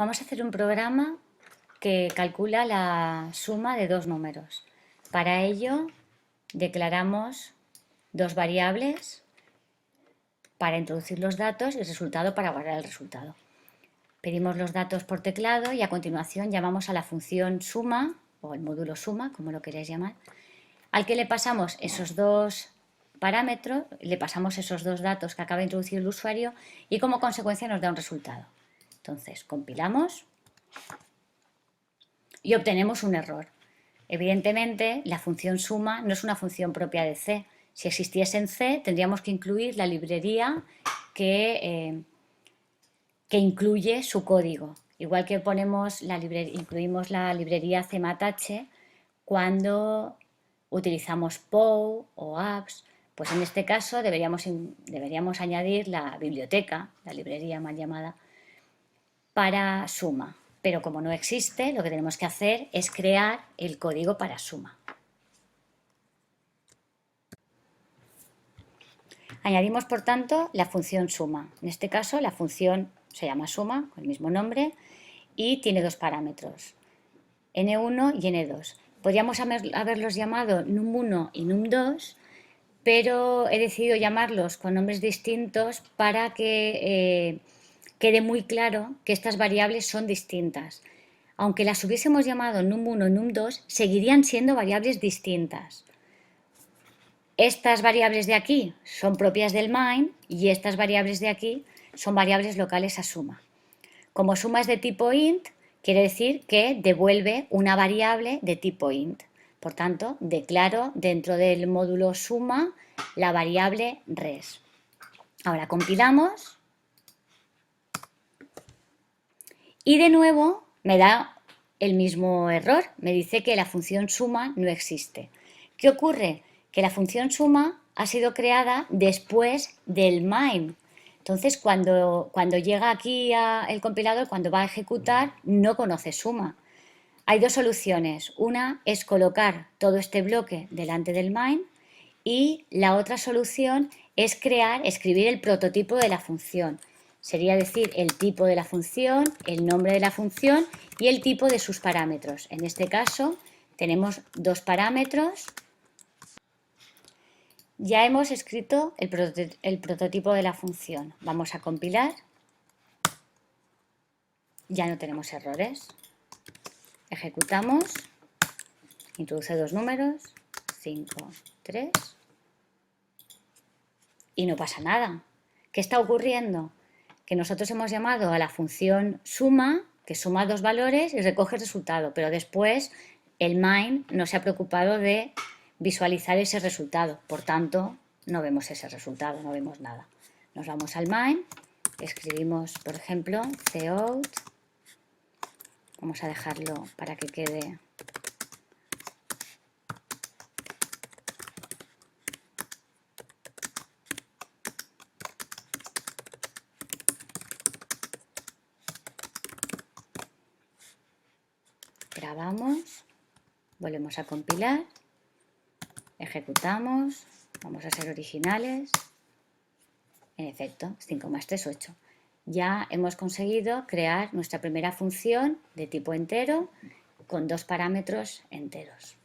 Vamos a hacer un programa que calcula la suma de dos números. Para ello declaramos dos variables para introducir los datos y el resultado para guardar el resultado. Pedimos los datos por teclado y a continuación llamamos a la función suma o el módulo suma, como lo queréis llamar, al que le pasamos esos dos parámetros, le pasamos esos dos datos que acaba de introducir el usuario y como consecuencia nos da un resultado. Entonces compilamos y obtenemos un error. Evidentemente, la función suma no es una función propia de C. Si existiese en C, tendríamos que incluir la librería que incluye su código. Igual que incluimos la librería CMatache cuando utilizamos POW o apps, pues en este caso deberíamos añadir la biblioteca, la librería mal llamada, para suma. Pero como no existe, lo que tenemos que hacer es crear el código para suma. Añadimos, por tanto, la función suma. En este caso, la función se llama suma, con el mismo nombre, y tiene dos parámetros, n1 y n2. Podríamos haberlos llamado num1 y num2, pero he decidido llamarlos con nombres distintos para que quede muy claro que estas variables son distintas. Aunque las hubiésemos llamado num1 y num2, seguirían siendo variables distintas. Estas variables de aquí son propias del main y estas variables de aquí son variables locales a suma. Como suma es de tipo int, quiere decir que devuelve una variable de tipo int. Por tanto, declaro dentro del módulo suma la variable res. Ahora compilamos y de nuevo me da el mismo error. Me dice que la función suma no existe. ¿Qué ocurre? Que la función suma ha sido creada después del main. Entonces, cuando llega aquí el compilador, cuando va a ejecutar, no conoce suma. Hay dos soluciones. Una es colocar todo este bloque delante del main y la otra solución es escribir el prototipo de la función. Sería decir el tipo de la función, el nombre de la función y el tipo de sus parámetros. En este caso tenemos dos parámetros. Ya hemos escrito el prototipo de la función. Vamos a compilar. Ya no tenemos errores. Ejecutamos. Introduce dos números. 5, 3. Y no pasa nada. ¿Qué está ocurriendo? Que nosotros hemos llamado a la función suma, que suma dos valores y recoge el resultado, pero después el main no se ha preocupado de visualizar ese resultado, por tanto no vemos ese resultado, no vemos nada. Nos vamos al main, escribimos por ejemplo cout, vamos a dejarlo para que quede grabamos, volvemos a compilar, ejecutamos, vamos a ser originales, en efecto, 5 más 3, 8. Ya hemos conseguido crear nuestra primera función de tipo entero con dos parámetros enteros.